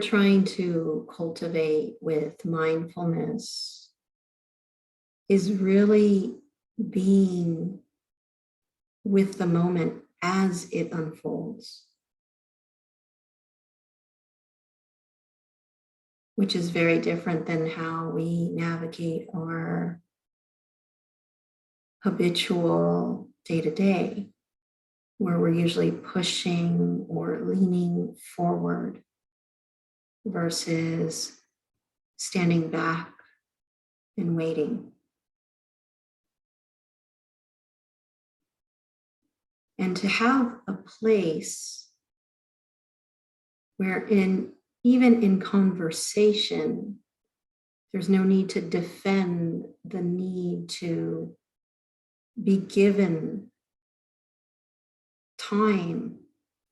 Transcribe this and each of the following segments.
trying to cultivate with mindfulness is really being with the moment as it unfolds, which is very different than how we navigate our habitual day-to-day, where we're usually pushing or leaning forward versus standing back and waiting. And to have a place where even in conversation, there's no need to defend the need to be given time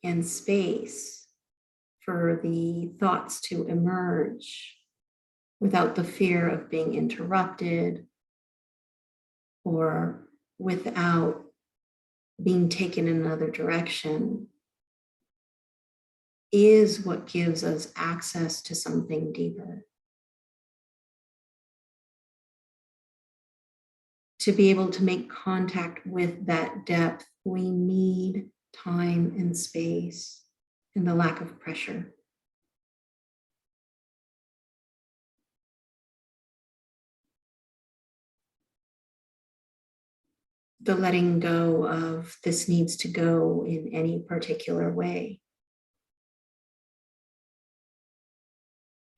and space for the thoughts to emerge without the fear of being interrupted or without being taken in another direction, is what gives us access to something deeper. To be able to make contact with that depth, we need time and space and the lack of pressure. The letting go of this needs to go in any particular way.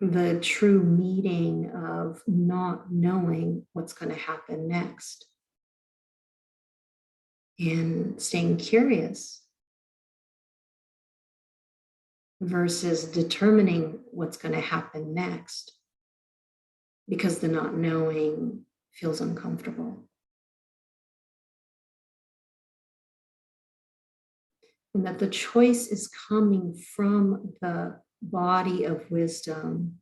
The true meeting of not knowing what's going to happen next and staying curious versus determining what's going to happen next because the not knowing feels uncomfortable. And that the choice is coming from the body of wisdom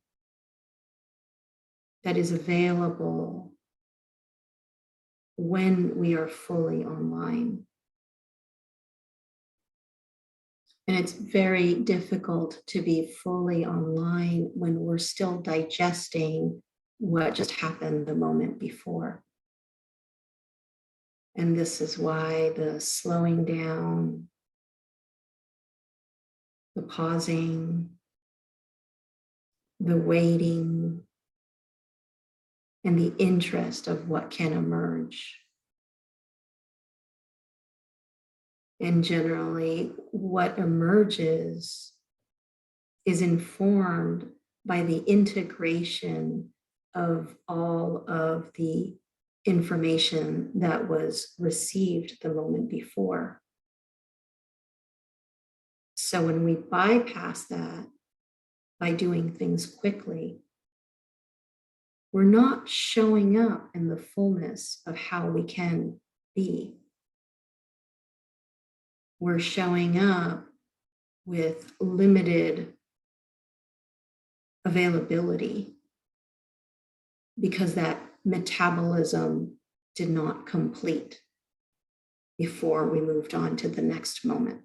that is available when we are fully online. And it's very difficult to be fully online when we're still digesting what just happened the moment before. And this is why the slowing down, the pausing, the waiting, and the interest of what can emerge. And generally, what emerges is informed by the integration of all of the information that was received the moment before. So when we bypass that by doing things quickly, we're not showing up in the fullness of how we can be. We're showing up with limited availability because that metabolism did not complete before we moved on to the next moment.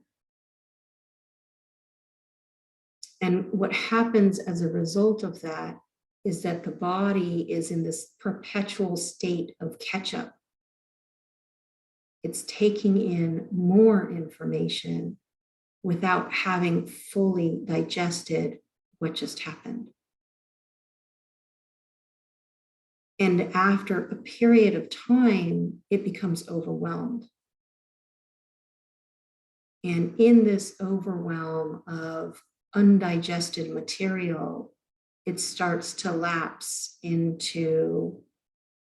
And what happens as a result of that is that the body is in this perpetual state of catch-up. It's taking in more information without having fully digested what just happened. And after a period of time, it becomes overwhelmed. And in this overwhelm of undigested material, it starts to lapse into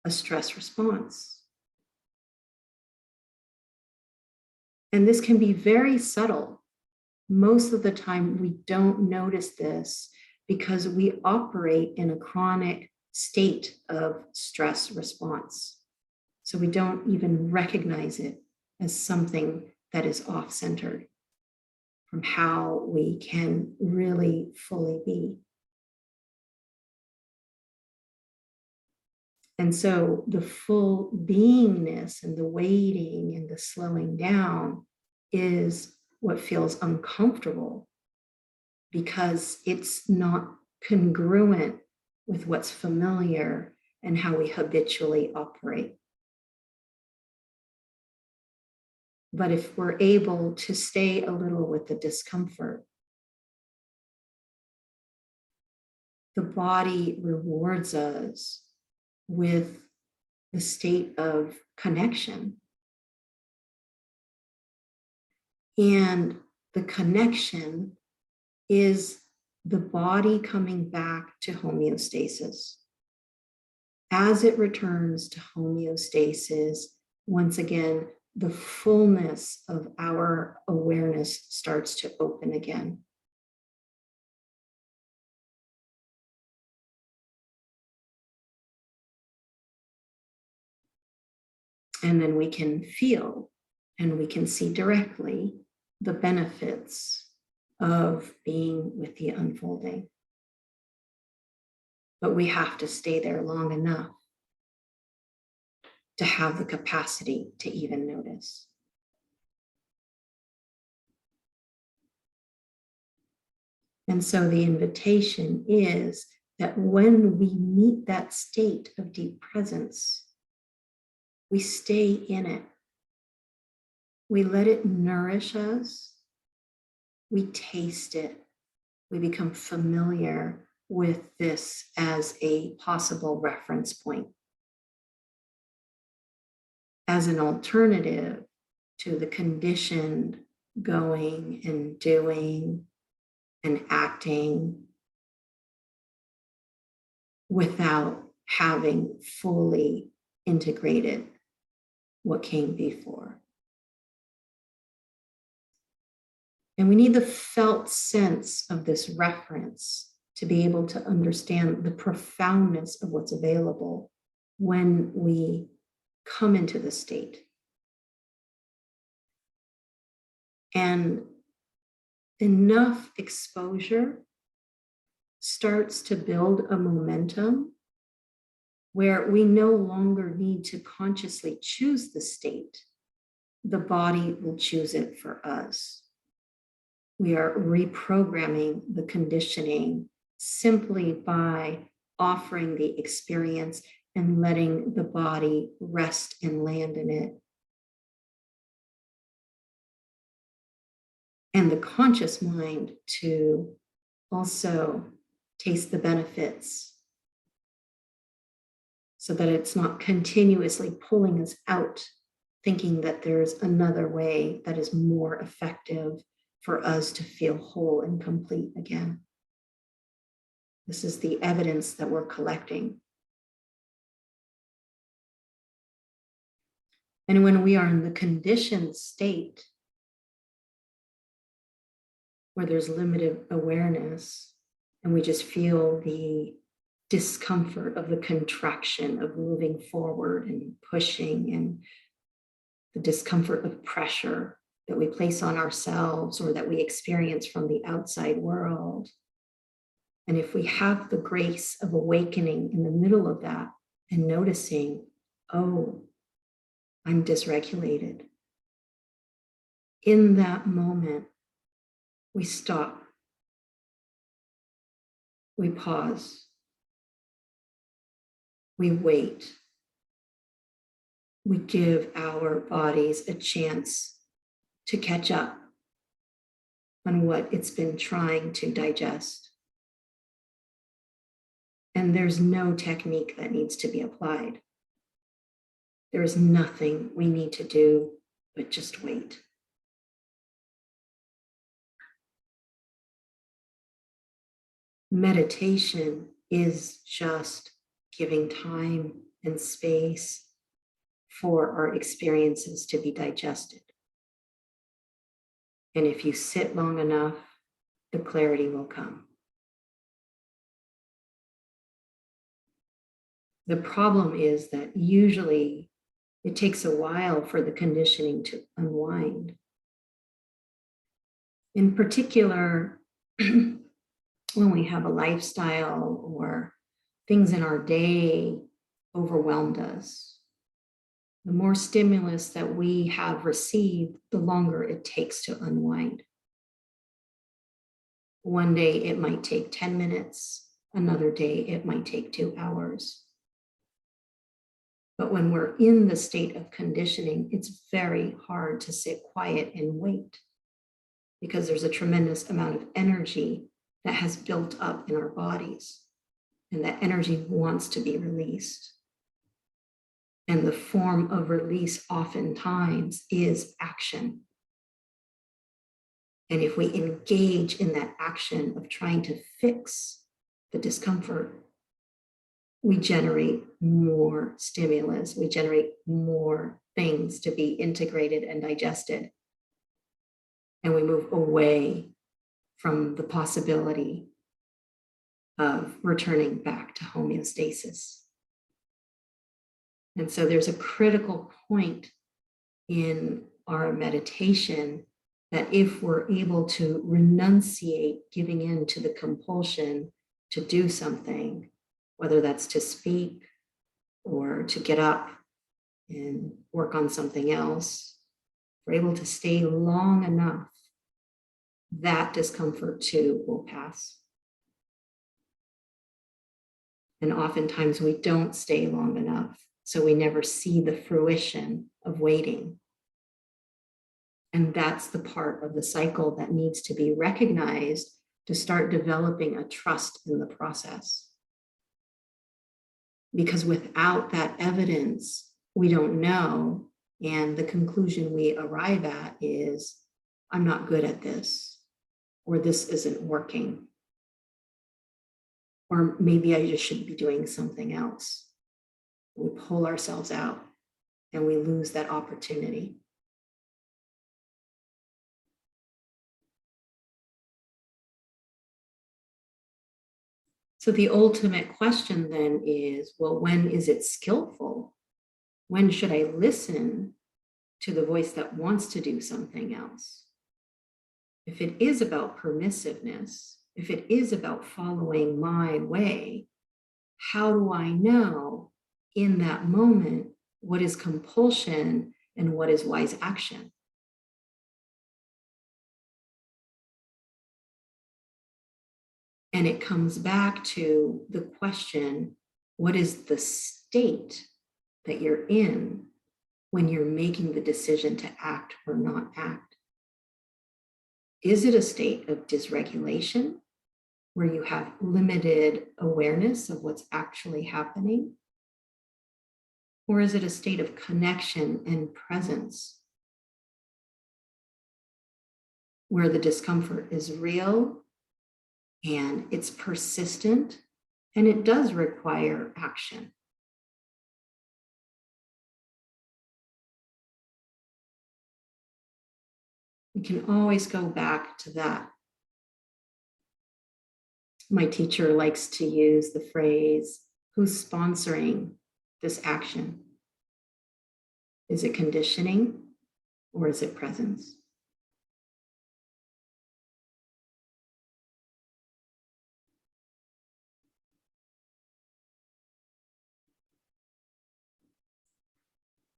a stress response. And this can be very subtle. Most of the time, we don't notice this because we operate in a chronic state of stress response. So we don't even recognize it as something that is off-centered from how we can really fully be. And so the full beingness and the waiting and the slowing down is what feels uncomfortable because it's not congruent with what's familiar and how we habitually operate. But if we're able to stay a little with the discomfort, the body rewards us with the state of connection. And the connection is the body coming back to homeostasis. As it returns to homeostasis, once again, the fullness of our awareness starts to open again. And then we can feel and we can see directly the benefits of being with the unfolding. But we have to stay there long enough to have the capacity to even notice. And so the invitation is that when we meet that state of deep presence, we stay in it. We let it nourish us. We taste it. We become familiar with this as a possible reference point, as an alternative to the conditioned going and doing and acting without having fully integrated what came before. And we need the felt sense of this reference to be able to understand the profoundness of what's available when we come into the state. And enough exposure starts to build a momentum where we no longer need to consciously choose the state. The body will choose it for us. We are reprogramming the conditioning simply by offering the experience and letting the body rest and land in it. And the conscious mind to also taste the benefits so that it's not continuously pulling us out, thinking that there's another way that is more effective for us to feel whole and complete again. This is the evidence that we're collecting. And when we are in the conditioned state, where there's limited awareness, and we just feel the discomfort of the contraction of moving forward and pushing, and the discomfort of pressure that we place on ourselves or that we experience from the outside world. And if we have the grace of awakening in the middle of that and noticing, oh, I'm dysregulated. In that moment, we stop. We pause. We wait. We give our bodies a chance to catch up on what it's been trying to digest. And there's no technique that needs to be applied. There is nothing we need to do but just wait. Meditation is just giving time and space for our experiences to be digested. And if you sit long enough, the clarity will come. The problem is that usually it takes a while for the conditioning to unwind. In particular, when we have a lifestyle or things in our day overwhelmed us. The more stimulus that we have received, the longer it takes to unwind. One day it might take 10 minutes, another day it might take 2 hours. But when we're in the state of conditioning, it's very hard to sit quiet and wait because there's a tremendous amount of energy that has built up in our bodies, and that energy wants to be released. And the form of release oftentimes is action. And if we engage in that action of trying to fix the discomfort, we generate more stimulus, we generate more things to be integrated and digested. And we move away from the possibility of returning back to homeostasis. And so there's a critical point in our meditation that if we're able to renunciate giving in to the compulsion to do something, whether that's to speak or to get up and work on something else, we're able to stay long enough, that discomfort too will pass. And oftentimes we don't stay long enough, so we never see the fruition of waiting. And that's the part of the cycle that needs to be recognized to start developing a trust in the process. Because without that evidence, we don't know. And the conclusion we arrive at is, I'm not good at this, or this isn't working. Or maybe I just should be doing something else. We pull ourselves out and we lose that opportunity. So the ultimate question then is, well, when is it skillful? When should I listen to the voice that wants to do something else? If it is about permissiveness, if it is about following my way, how do I know in that moment what is compulsion and what is wise action? And it comes back to the question, what is the state that you're in when you're making the decision to act or not act? Is it a state of dysregulation where you have limited awareness of what's actually happening? Or is it a state of connection and presence where the discomfort is real and it's persistent and it does require action? We can always go back to that. My teacher likes to use the phrase, who's sponsoring this action? Is it conditioning or is it presence?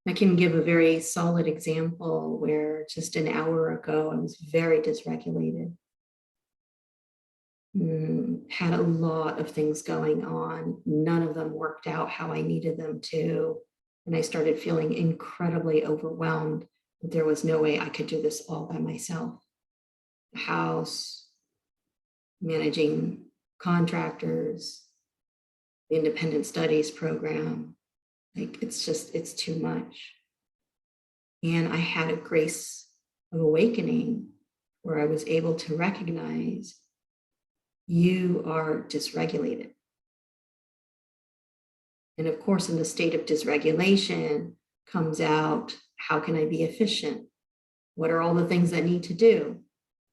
I can give a very solid example where just an hour ago, I was very dysregulated. Had a lot of things going on. None of them worked out how I needed them to. And I started feeling incredibly overwhelmed that there was no way I could do this all by myself. The house, managing contractors, the independent studies program. Like it's too much. And I had a grace of awakening where I was able to recognize you are dysregulated. And of course, in the state of dysregulation comes out, how can I be efficient? What are all the things I need to do?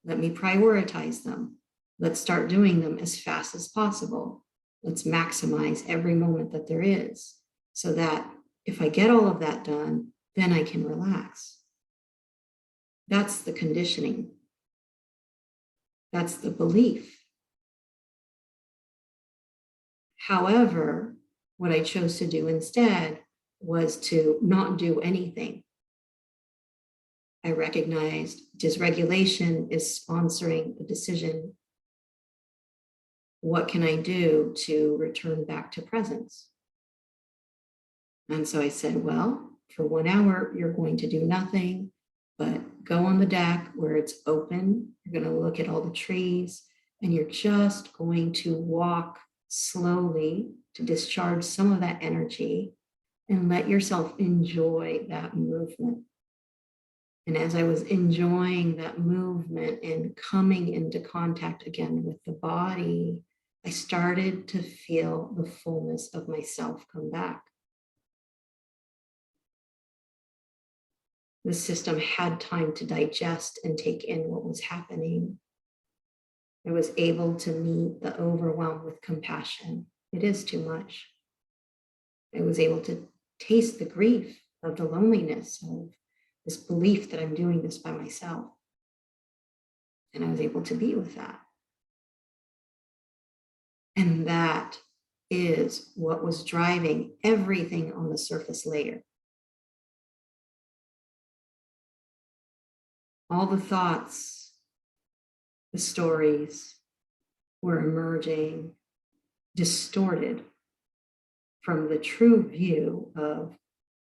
Let me prioritize them. Let's start doing them as fast as possible. Let's maximize every moment that there is so that if I get all of that done, then I can relax. That's the conditioning. That's the belief. However, what I chose to do instead was to not do anything. I recognized dysregulation is sponsoring the decision what can I do to return back to presence? And so I said, well, for 1 hour, you're going to do nothing but go on the deck where it's open. You're going to look at all the trees, and you're just going to walk slowly to discharge some of that energy and let yourself enjoy that movement. And as I was enjoying that movement and coming into contact again with the body, I started to feel the fullness of myself come back. The system had time to digest and take in what was happening. I was able to meet the overwhelm with compassion. It is too much. I was able to taste the grief of the loneliness of this belief that I'm doing this by myself. And I was able to be with that. And that is what was driving everything on the surface layer. All the thoughts, the stories were emerging distorted from the true view of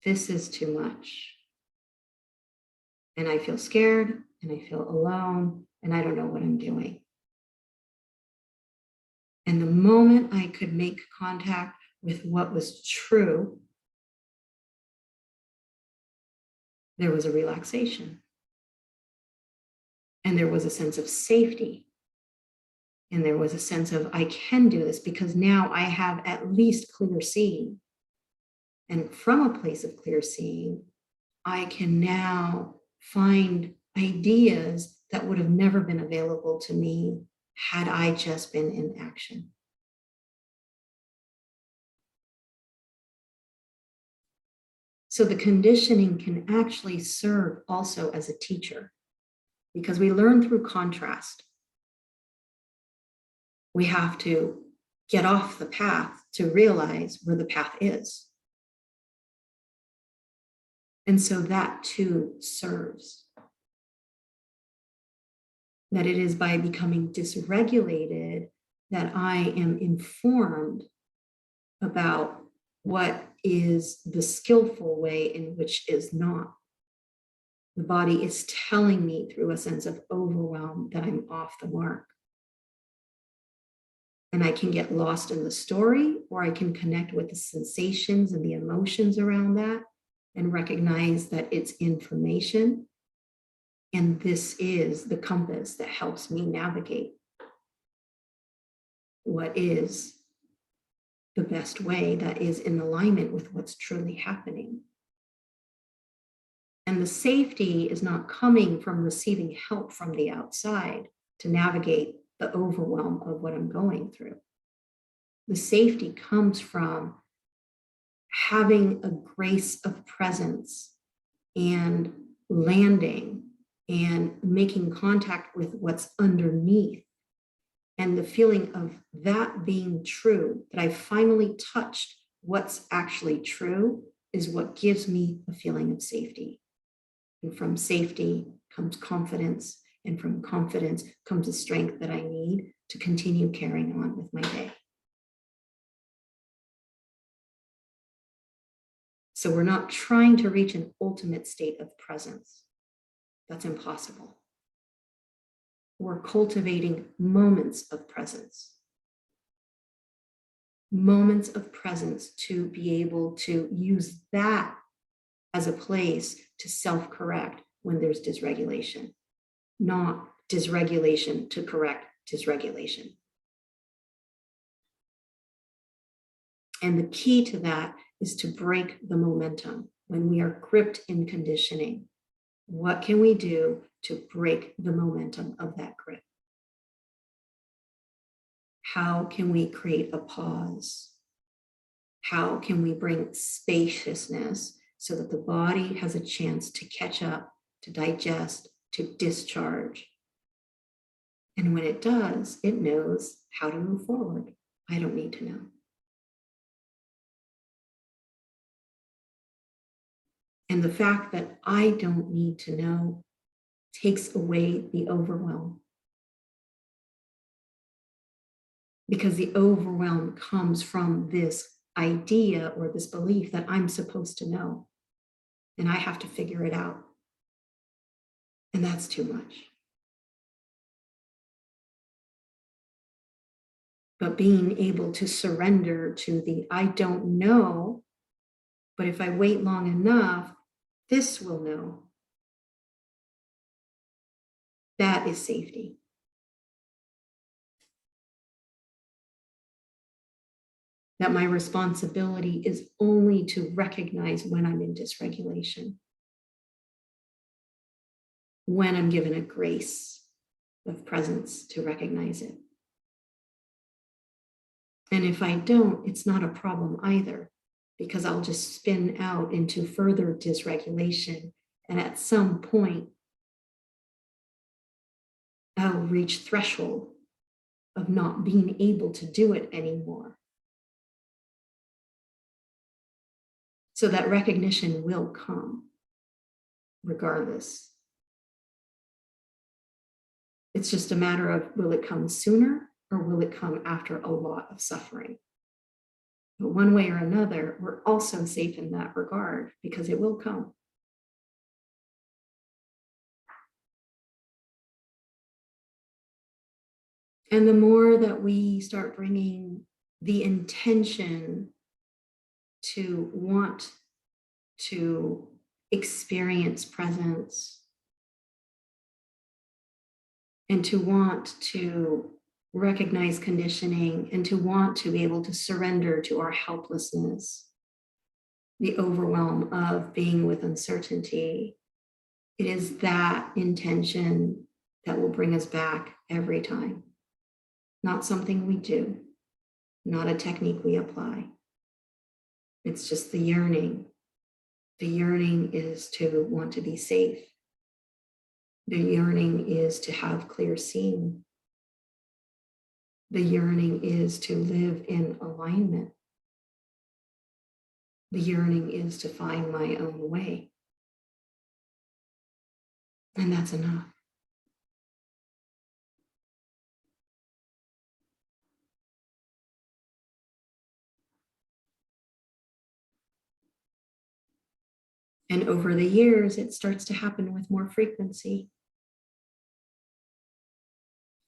this is too much. And I feel scared and I feel alone and I don't know what I'm doing. And the moment I could make contact with what was true, there was a relaxation. And there was a sense of safety. And there was a sense of, I can do this because now I have at least clear seeing. And from a place of clear seeing, I can now find ideas that would have never been available to me had I just been in action. So the conditioning can actually serve also as a teacher because we learn through contrast. We have to get off the path to realize where the path is. And so that too serves. That it is by becoming dysregulated that I am informed about what is the skillful way in which is not. The body is telling me through a sense of overwhelm that I'm off the mark. And I can get lost in the story, or I can connect with the sensations and the emotions around that and recognize that it's information. And this is the compass that helps me navigate what is the best way that is in alignment with what's truly happening. And the safety is not coming from receiving help from the outside to navigate the overwhelm of what I'm going through. The safety comes from having a grace of presence and landing and making contact with what's underneath. And the feeling of that being true, that I finally touched what's actually true, is what gives me a feeling of safety. And from safety comes confidence. And from confidence comes the strength that I need to continue carrying on with my day. So we're not trying to reach an ultimate state of presence. That's impossible. We're cultivating moments of presence. Moments of presence to be able to use that as a place to self-correct when there's dysregulation, not dysregulation to correct dysregulation. And the key to that is to break the momentum when we are gripped in conditioning. What can we do to break the momentum of that grip? How can we create a pause? How can we bring spaciousness so that the body has a chance to catch up, to digest, to discharge? And when it does, it knows how to move forward. I don't need to know. And the fact that I don't need to know takes away the overwhelm. because the overwhelm comes from this idea or this belief that I'm supposed to know and I have to figure it out. And that's too much. But being able to surrender to the I don't know, but if I wait long enough, this will know. That is safety. That my responsibility is only to recognize when I'm in dysregulation, when I'm given a grace of presence to recognize it. And if I don't, it's not a problem either, because I'll just spin out into further dysregulation. And at some point, I'll reach threshold of not being able to do it anymore. So that recognition will come regardless. It's just a matter of, will it come sooner or will it come after a lot of suffering? But one way or another, we're also safe in that regard because it will come. And the more that we start bringing the intention to want to experience presence and to want to recognize conditioning and to want to be able to surrender to our helplessness, the overwhelm of being with uncertainty, it is that intention that will bring us back every time. Not something we do, not a technique we apply. It's just the yearning. The yearning is to want to be safe. The yearning is to have clear seeing. The yearning is to live in alignment. The yearning is to find my own way. And that's enough. And over the years, it starts to happen with more frequency.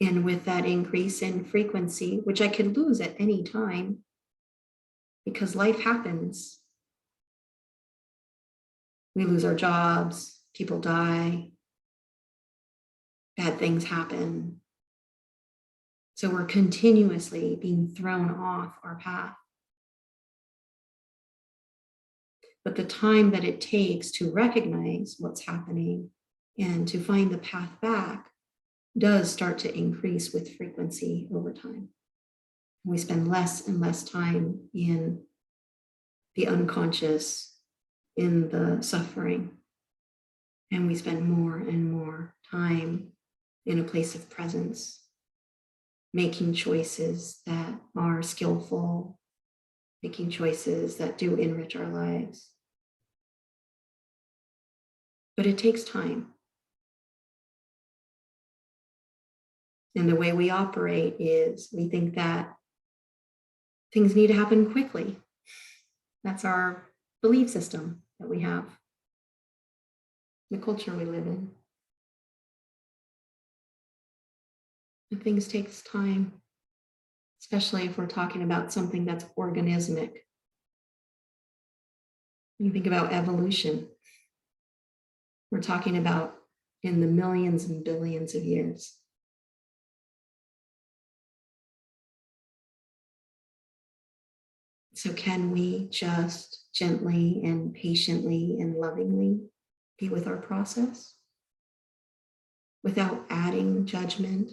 And with that increase in frequency, which I could lose at any time because life happens. We lose our jobs, people die, bad things happen. So we're continuously being thrown off our path. But the time that it takes to recognize what's happening and to find the path back does start to increase with frequency over time. We spend less and less time in the unconscious, in the suffering, and we spend more and more time in a place of presence, making choices that are skillful, making choices that do enrich our lives. But it takes time. And the way we operate is we think that things need to happen quickly. That's our belief system that we have, the culture we live in. And things takes time, especially if we're talking about something that's organismic. When you think about evolution, we're talking about in the millions and billions of years. So can we just gently and patiently and lovingly be with our process without adding judgment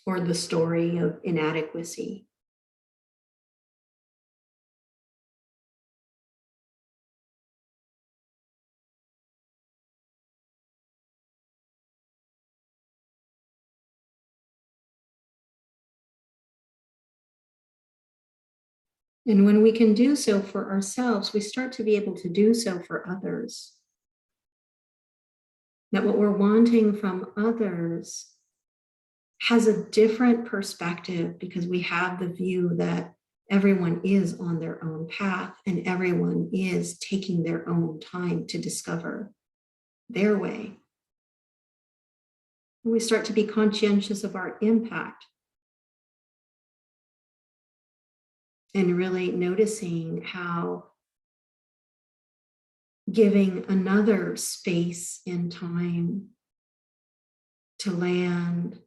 or the story of inadequacy? And when we can do so for ourselves, we start to be able to do so for others. That what we're wanting from others has a different perspective because we have the view that everyone is on their own path and everyone is taking their own time to discover their way. We start to be conscientious of our impact and really noticing how giving another space and time to land,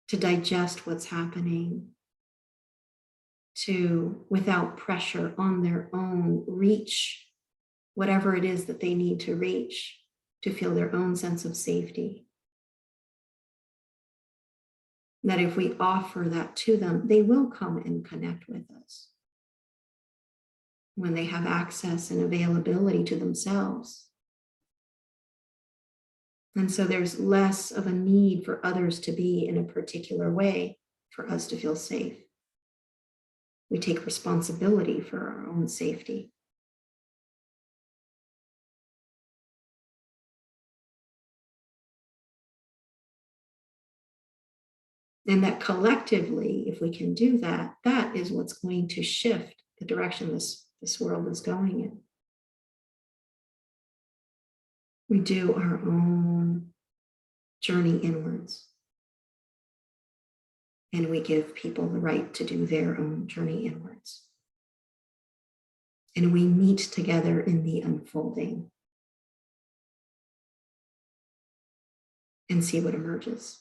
to digest what's happening, to, without pressure on their own, reach whatever it is that they need to reach to feel their own sense of safety. That if we offer that to them, they will come and connect with us when they have access and availability to themselves. And so there's less of a need for others to be in a particular way for us to feel safe. We take responsibility for our own safety. And that collectively, if we can do that, that is what's going to shift the direction this world is going in. We do our own journey inwards. And we give people the right to do their own journey inwards. And we meet together in the unfolding and see what emerges.